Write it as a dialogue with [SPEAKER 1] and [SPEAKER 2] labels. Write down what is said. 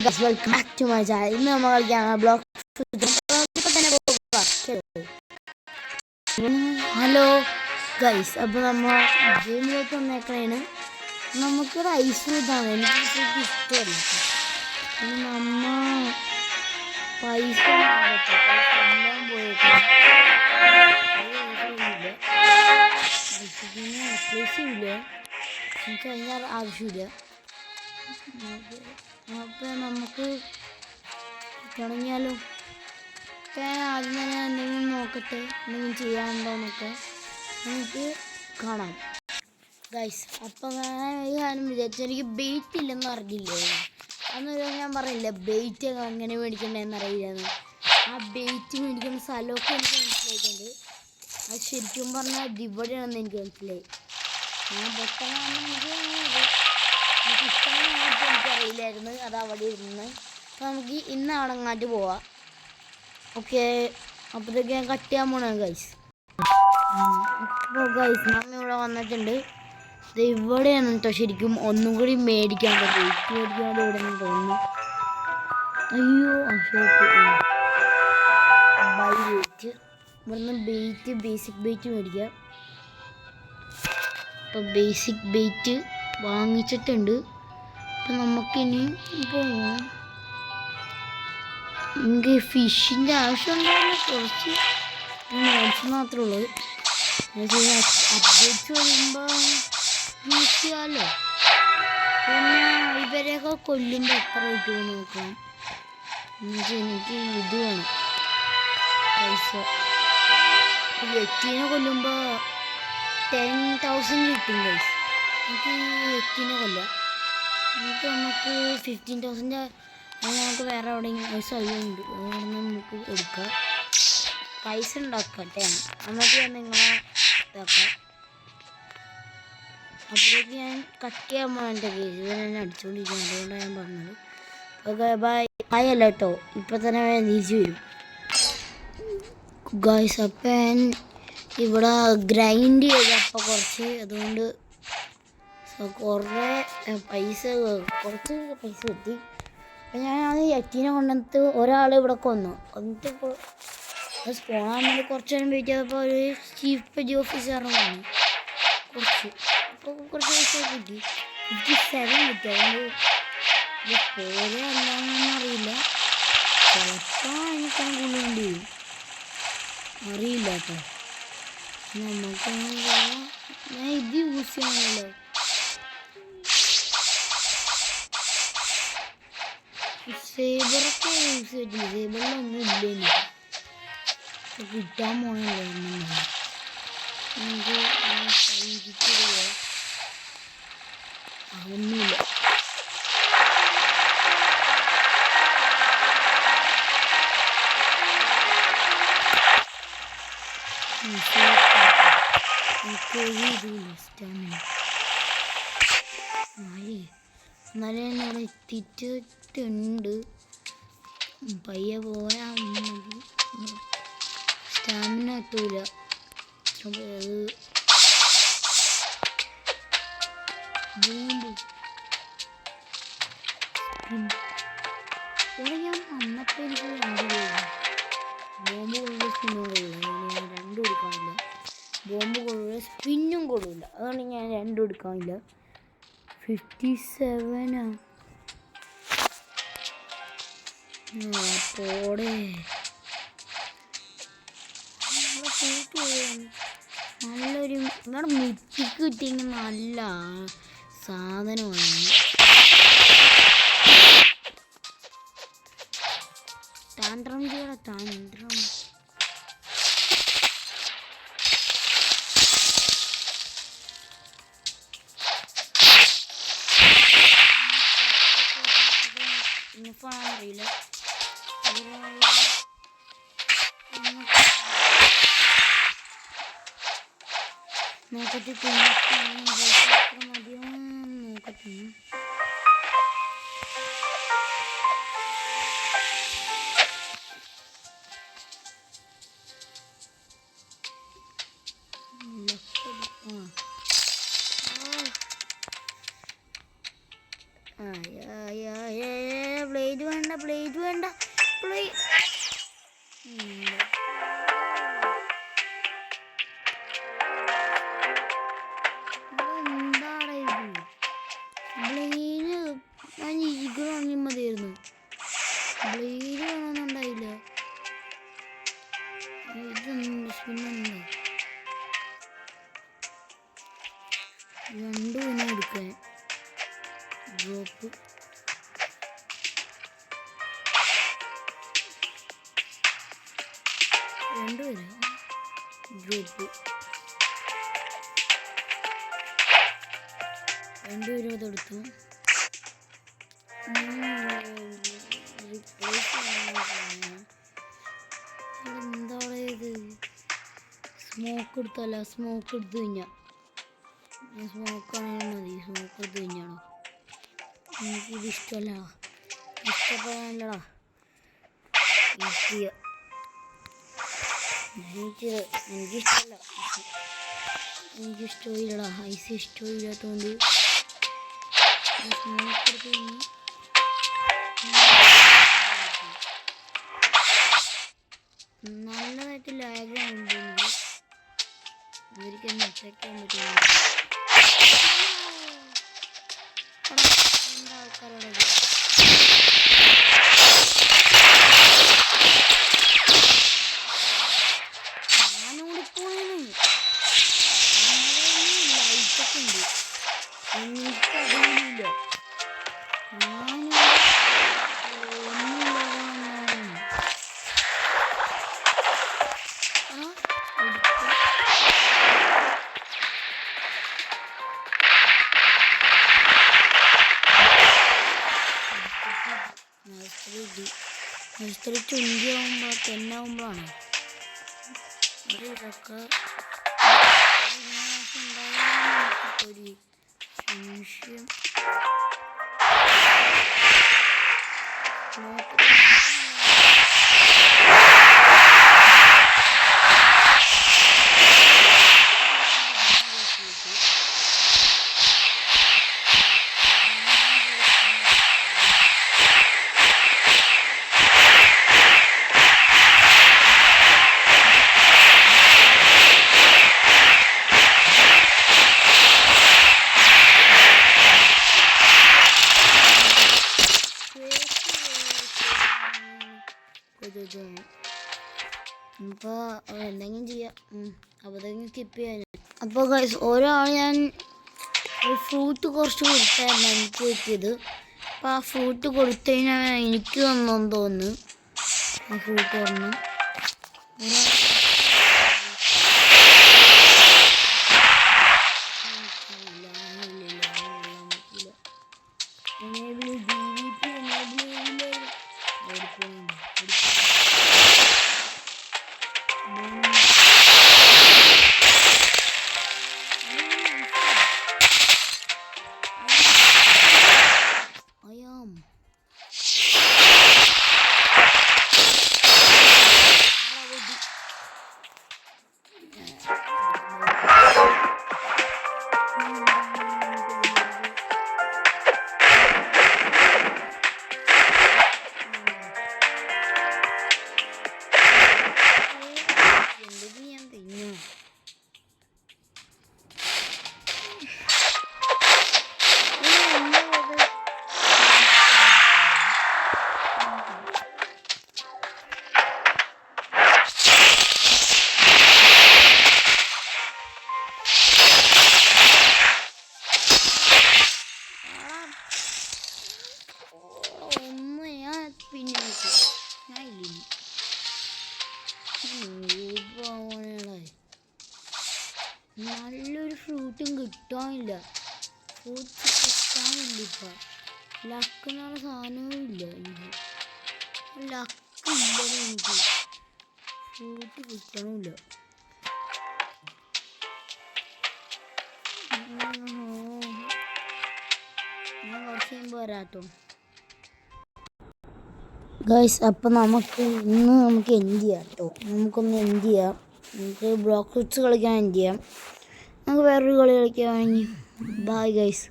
[SPEAKER 1] Welcome back to my channel. ഇന്ന് നമ്മൾ കളിക്കുകയാണ് ബ്ലോക്ക്. ഹലോ ഗൈസ്, അപ്പോൾ നമ്മൾ ഗെയിമിലേക്ക് വന്നേക്കണേന് നമുക്കൊരു ഐസ് ഇതാണ്. എനിക്ക് ഇഷ്ടമല്ല. നമ്മ പൈസ എല്ലാം പോയേക്കാം. ആവശ്യമില്ല, എനിക്ക് അതിന് ആവശ്യമില്ല. അപ്പോൾ നമുക്ക് തുടങ്ങിയാലോ? ആദ്യം തന്നെ എന്തെങ്കിലും നോക്കട്ടെ, എന്തെങ്കിലും ചെയ്യാനുണ്ടോയെന്നൊക്കെ നമുക്ക് കാണാം ഗൈസ്. അപ്പം ഞാൻ ഈ കാര്യം വിചാരിച്ചു, എനിക്ക് ബെയ്റ്റ് ഇല്ലെന്ന് അറിഞ്ഞില്ലേ? അന്നൊരു ഞാൻ പറഞ്ഞില്ല ബെയ്റ്റ് എങ്ങനെ മേടിക്കണ്ടെന്ന് അറിയില്ലെന്ന്. ആ ബെയ്റ്റ് മേടിക്കുന്ന സ്ഥലമൊക്കെ എനിക്ക് മനസ്സിലായിട്ടുണ്ട്. അത് ശരിക്കും പറഞ്ഞാൽ ഇത് ഇവിടെയാണെന്ന് എനിക്ക് മനസ്സിലായി. ഞാൻ പെട്ടെന്ന് എനിക്കറിയില്ലായിരുന്നു അത് അവിടെ ഇരുന്ന്. അപ്പോൾ നമുക്ക് ഇന്ന് അടങ്ങാറ്റ് പോവാം. ഓക്കെ, അപ്പോഴത്തേക്ക് ഞാൻ കട്ട് ചെയ്യാൻ പോണേ ഗൈസ്. അപ്പോൾ ഗൈസ് നമ്മൾ ഇവിടെ വന്നിട്ടുണ്ട്. ഇത് ഇവിടെയാണ് കേട്ടോ ശരിക്കും ഒന്നും കൂടി മേടിക്കാൻ പറ്റും. മേടിക്കാണ്ട് ഇവിടെ നിന്ന് തോന്നുന്നു. അയ്യോ ബൈ ബെയ്റ്റ്, ഇവിടുന്ന് ബെയ്റ്റ് ബേസിക് ബെയ്റ്റ് മേടിക്കാം. അപ്പോൾ ബേസിക് ബെയ്റ്റ് വാങ്ങിച്ചിട്ടുണ്ട്. അപ്പം നമുക്കിനി പോവാം. എനിക്ക് ഫിഷിൻ്റെ ആവശ്യമുണ്ടാകുന്ന കുറച്ച് മേടിച്ച് മാത്രമേ ഉള്ളൂ. അപ്ഡേറ്റ്സ് വരുമ്പോൾ യൂസ് ചെയ്യാമല്ലോ. പിന്നെ ഇവരെയൊക്കെ കൊല്ലുമ്പോൾ എത്ര കിട്ടുമോ നോക്കാം. എനിക്ക് ഇത് വേണം പൈസ. വ്യക്തിനെ കൊല്ലുമ്പോൾ 10,000 കിട്ടും പൈസ. എനിക്ക് വ്യക്തിനെ കൊല്ലാം. എന്നിട്ട് നമുക്ക് 15,000 നമുക്ക് വേറെ എവിടെയെങ്കിലും സ്ഥലമുണ്ട്, അവിടെ നമുക്ക് എടുക്കാം. പൈസ ഉണ്ടാക്കട്ടെ, എന്നിട്ട് ഞാൻ നിങ്ങളെ ഇതാക്കാം. അപ്പോഴേക്ക് ഞാൻ കട്ട് ചെയ്യാൻ പോകാൻ എൻ്റെ കേസ് ഞാൻ അടിച്ചുകൊണ്ടിരിക്കുന്നത്. അതുകൊണ്ടാണ് ഞാൻ പറഞ്ഞത്. Okay bye. അല്ല കേട്ടോ, ഇപ്പം തന്നെ തിരിച്ചു വരും ഗായ്സ്. അപ്പം ഇവിടെ ഗ്രൈൻഡ് ചെയ്തപ്പോൾ കുറച്ച്, അതുകൊണ്ട് കുറച്ച് പൈസ കിട്ടി. അപ്പം ഞാൻ അത് എറ്റീനെ കൊണ്ടുവന്നിട്ട് ഒരാൾ ഇവിടെ കൊന്നു. എന്നിട്ട് ഇപ്പോൾ സ്പോണാൻ വേണ്ടി കുറച്ച് നേരം വെയിറ്റ് ചെയ്തപ്പോൾ ഒരു ചീഫ് പെറ്റി ഓഫീസറിനെ കൊന്നു. കുറച്ച് പൈസ കിട്ടി. 57 കിട്ടി. അതുകൊണ്ട് ഇത് പോലെ അല്ലാന്നൊന്നും അറിയില്ല. ചിലപ്പോൾ എനിക്കാണ് കൂടുതലുണ്ട് അറിയില്ല കേട്ടോ. നമുക്ക് ഞാൻ ഇത് യൂസ് ചെയ്യണമല്ലോ. സേബറൊക്കെ യൂസ് ചെയ്തിട്ടില്ല. സേബറിലൊന്നും ഇല്ല എനിക്ക്. കിട്ടാൻ പോകണല്ലോ നമുക്ക് ഒന്നുമില്ല. എന്നാലും എന്നോട് എത്തിയിട്ടുണ്ട്. പയ്യെ പോയാൽ മതി. സ്റ്റാമിന എത്തൂല. ഇവിടെ ഞാൻ വന്നപ്പോൾ എനിക്ക് 2 ബോംബ് കൊള്ളുള്ള സ്പിന്നും കൊള്ളില്ല. ഞാൻ 2 എടുക്കാനില്ല. ബോംബ് കൊള്ളുള്ള സ്പിന്നും കൊള്ളില്ല. അതുകൊണ്ട് ഞാൻ 2 എടുക്കാനില്ല. 57 പോടെ നല്ലൊരു നമ്മുടെ മിത്തിക്ക് കിട്ടിയെങ്കിൽ നല്ല സാധനമാണ്. ടാൻഡ്രം ചെയ്യണം, ടാൻഡ്രം. അറിയില്ല നോക്കട്ടെ. മതിയോ നോക്കട്ടെ. ബ്ലേഡ് വേണ്ട ബ്ലേഡ് വേണ്ട എന്താണ് ഇത് ബ്ലേഡ് ഞാൻ ഈഗിൾ വാങ്ങി മതിയായിരുന്നു ബ്ലേഡ് വേണമെന്നുണ്ടായില്ല പിന്നെന്താ രണ്ടു പിന്നെ എടുക്കാൻ ഡ്രോപ്പ് രണ്ടുപേരാ ഡ്രോപ്പ് രണ്ടുപേരും അതെടുത്തു എന്താണ് ഇത് സ്മോക്ക് എടുത്തല്ല സ്മോക്ക് എടുത്തു കഴിഞ്ഞാൽ സ്മോക്കാണെങ്കിൽ മതി സ്മോക്ക് എടുത്തു കഴിഞ്ഞാണോ എനിക്കിത് ഇഷ്ടമല്ല ഇഷ്ടപ്പെടാനല്ലടാ എനിക്കിഷ്ടമല്ല എനിക്കിഷ്ടമില്ലടാ ഐസ് ഇഷ്ടമില്ലാത്തതുകൊണ്ട് സ്മോക്ക് എടുത്ത് കഴിഞ്ഞ് നല്ലതായിട്ട് ലാഗ് ആവുമ്പോൾ ഇവർക്കൊന്നും അറ്റാക്ക് ചെയ്യാൻ പറ്റില്ല ആൾക്കാരോട് ഞാനോടിപ്പോയെന്ന് ലൈറ്റൊക്കെ ഉണ്ട് എനിക്കറിയില്ല നഴ്സറി 20 ആകുമ്പോൾ 10 ആകുമ്പോഴാണ് ഇതൊക്കെ ഒരു സംശയം അപ്പോൾ എന്തെങ്കിലും ചെയ്യാം അപ്പോൾ അതെങ്കിലും സ്കിപ്പ് ചെയ്യാൻ അപ്പോൾ ഗൈസ് ഒരാൾ ഞാൻ ഫ്രൂട്ട് കുറച്ച് കൊടുത്തായിരുന്നു എനിക്ക് കിട്ടിയത് അപ്പോൾ ആ ഫ്രൂട്ട് കൊടുത്തു കഴിഞ്ഞാൽ എനിക്ക് വന്നെന്ന് തോന്നുന്നു ആ ഫ്രൂട്ട് പറഞ്ഞു നല്ലൊരു ഫ്രൂട്ടും കിട്ടാനില്ല ഫ്രൂട്ട്സ് കിട്ടാനില്ല ഇപ്പം ലക്ക് എന്ന് പറഞ്ഞ സാധനവും ഇല്ല എനിക്ക് ലക്കില്ല എനിക്ക് ഫ്രൂട്ട് കിട്ടണില്ല ഞാൻ കുറച്ച് കഴിയുമ്പോൾ വരാട്ടോ ഗൈസ് അപ്പം നമുക്ക് എൻഡ് ചെയ്യാം കേട്ടോ നമുക്കൊന്ന് എൻഡ് ചെയ്യാം നമുക്ക് ബ്ലോക്ക് ഫ്രൂട്ട്സ് കളിക്കാൻ എൻഡ് ചെയ്യാം നമുക്ക് വേറൊരു കളി കളിക്കാൻ ബൈ ഗൈസ്